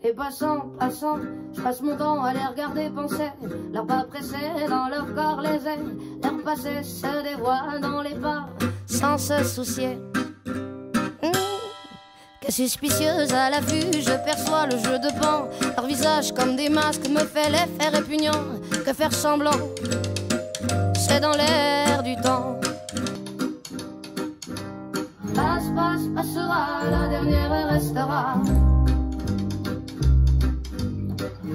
Les passants, passants, je passe mon temps à les regarder penser. Leurs pas pressés dans leur corps les ailes. Leur passé se dévoile dans les pas sans se soucier. Que suspicieuse à la vue, je perçois le jeu de pan. Leur visage comme des masques me fait l'effet répugnant. Que faire semblant, c'est dans l'air du temps. Passe, passe, passera, la dernière restera.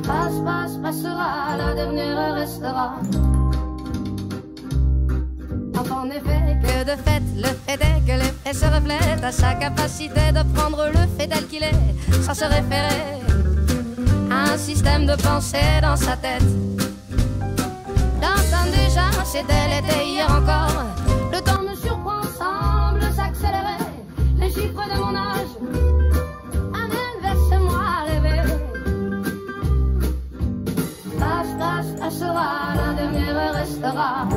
Passe, passe, passera, la dernière restera. En effet, que de fait, le fait est que l'effet se reflète à sa capacité de prendre le fait tel qu'il est, sans se référer à un système de pensée dans sa tête. L'entendre déjà, c'était l'été hier encore. Le temps me surprend, semble s'accélérer. Les chiffres de mon âge amènent vers moi rêver. Passe, passe, passera, la dernière restera.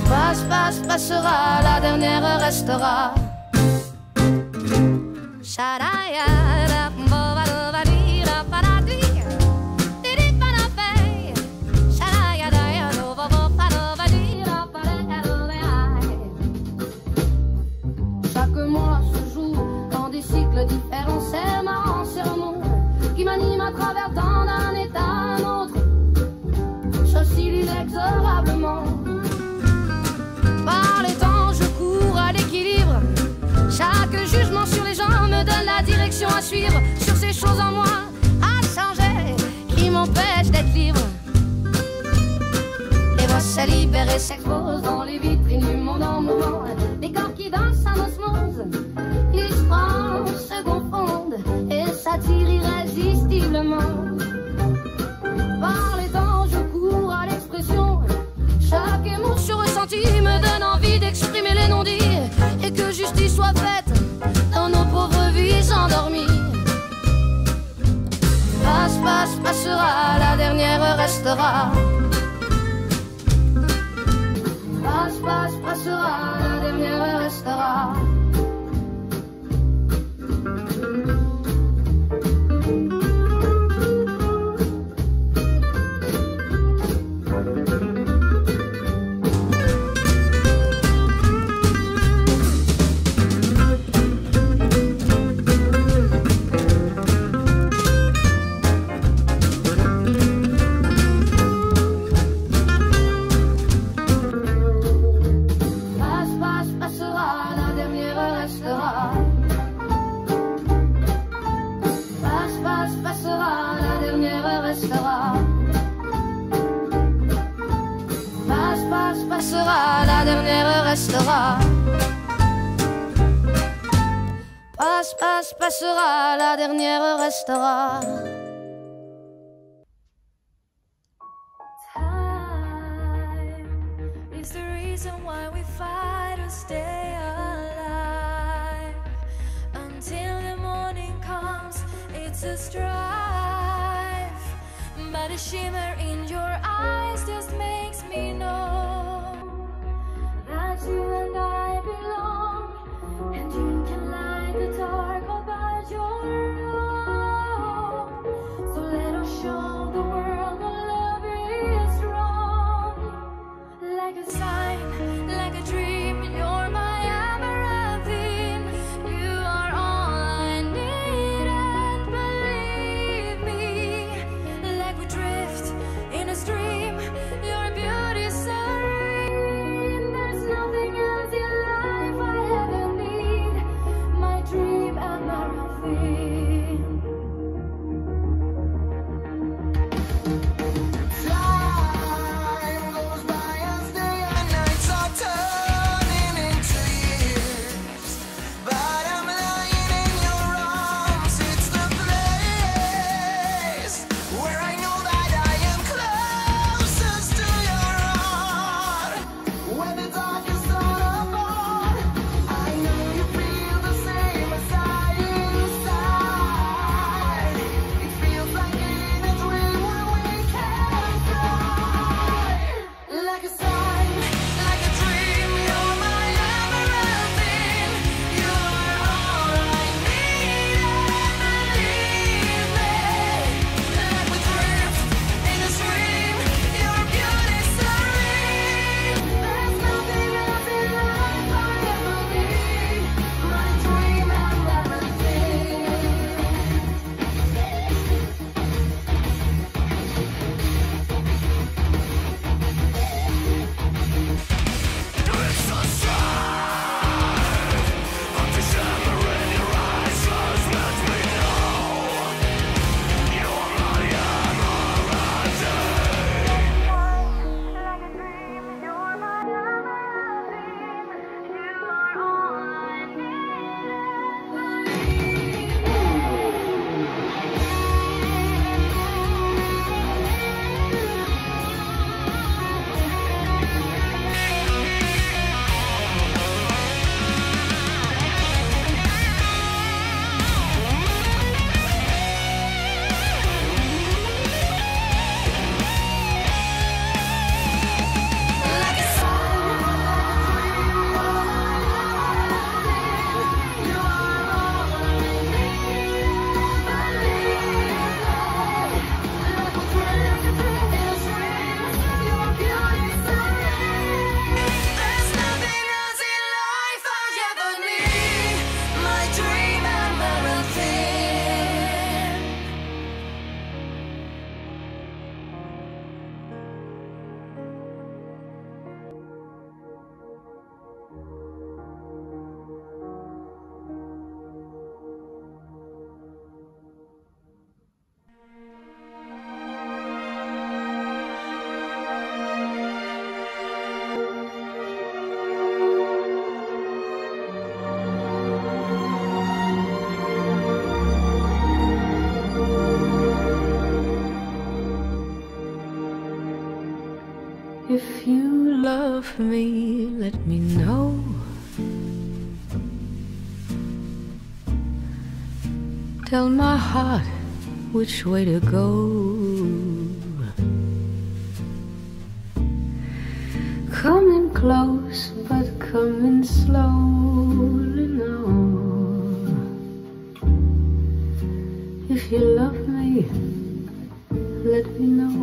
Passe, passe, passera, la dernière restera. Chaque mois se joue dans des cycles différents. C'est marrant, c'est le monde qui m'anime à travers tant d'un état à un autre. J'oscille inexorablement. Par les temps, je cours à l'équilibre. Chaque jugement sur les gens me donne la direction à suivre. Sur ces choses en moi à changer qui m'empêchent d'être libre. Les voix se libèrent et s'exposent dans les vitrines du monde en mouvement. Des corps qui dansent à osmose, qui se prennent, se confondent et s'attirent irrésistiblement. Par les temps, je cours à l'expression. Chaque émotion ressentie me donne envie d'exprimer les non-dits et que justice soit faite dans nos pauvres vies endormies. Passe, passe, passera, la dernière restera. Passe, passe, passera, la dernière restera. Passera, la dernière restera. Passe, passe, passera, la dernière restera. Time is the reason why we fight to stay alive. Until the morning comes, it's a strife. But a shimmer in your eyes just makes me know that you and I belong, and you can light the dark about your own. So let us show the world that love is strong. Like a sign, like a dream, you're my amaranthine. You are all I need, and believe me, like we drift in a stream, your beauty serene. There's nothing else you love me, let me know. Tell my heart which way to go. Coming close, but coming slowly now. If you love me, let me know.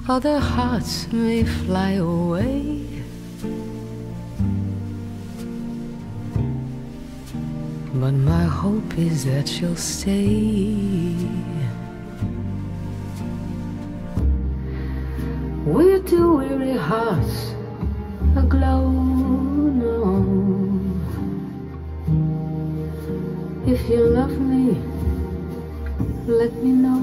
Other hearts may fly away, but my hope is that you'll stay. We're two weary hearts aglow now. If you love me, let me know.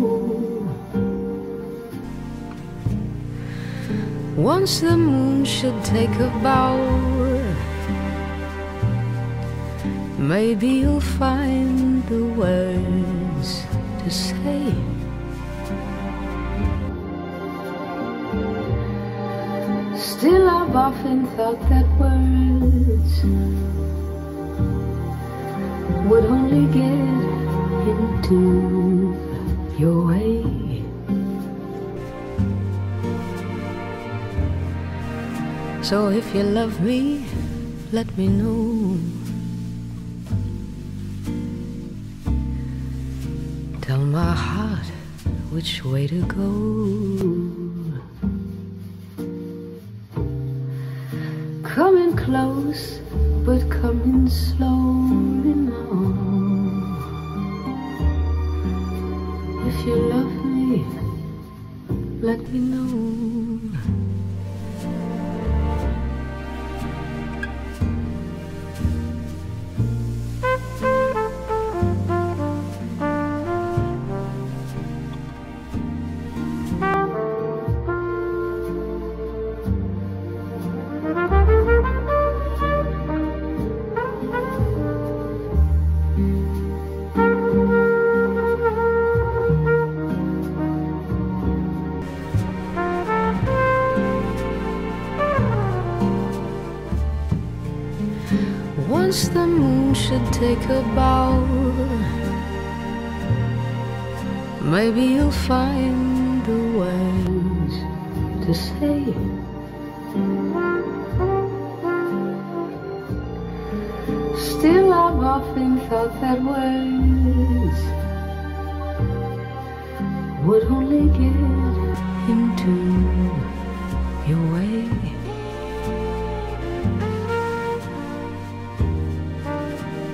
Once the moon should take a bow, maybe you'll find the words to say. Still I've often thought that words would only get into your way. So if you love me, let me know. Tell my heart which way to go. Coming close, but coming slowly now. If you love me, let me know. Once the moon should take a bow, maybe you'll find the words to say. Still I've often thought that words would only get into your way.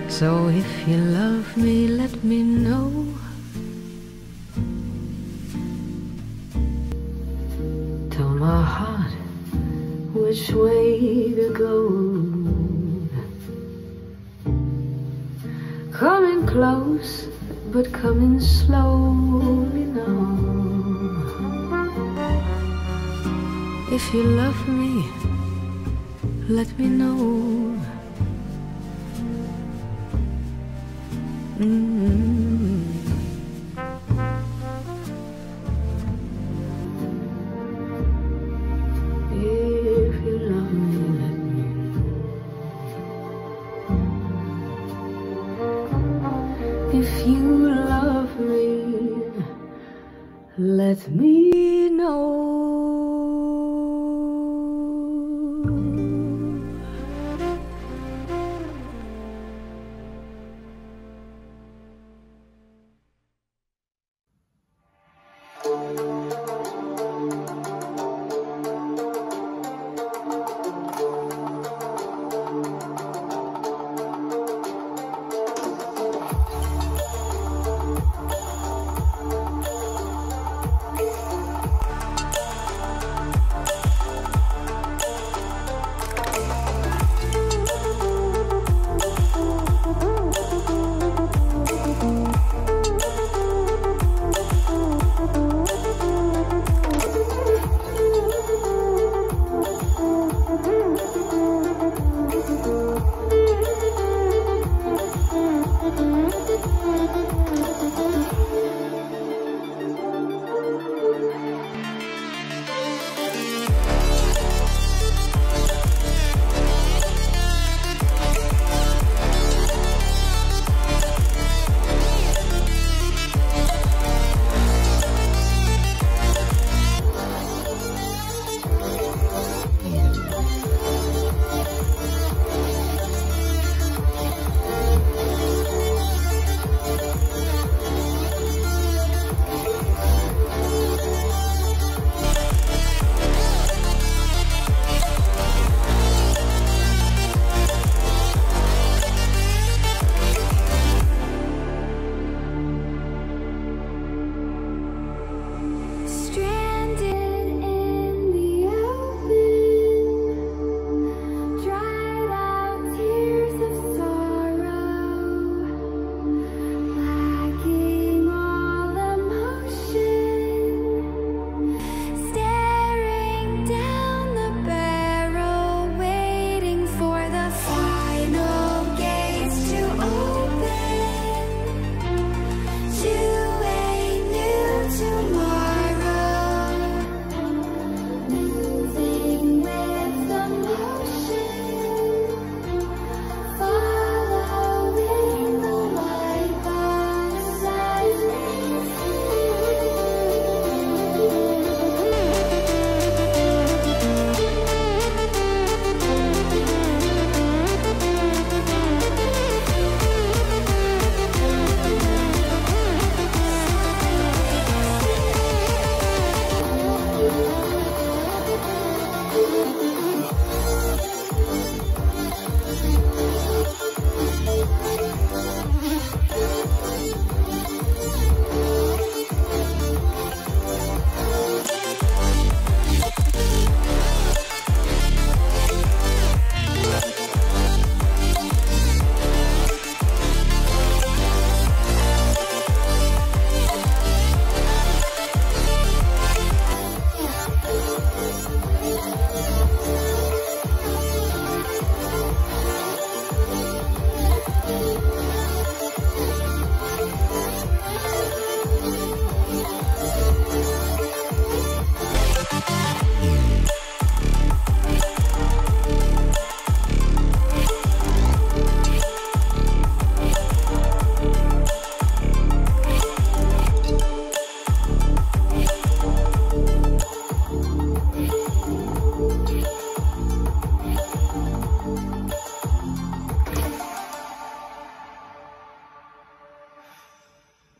So if you love me, let me know. Tell my heart which way to go. Coming close, but coming slowly now. If you love me, let me know.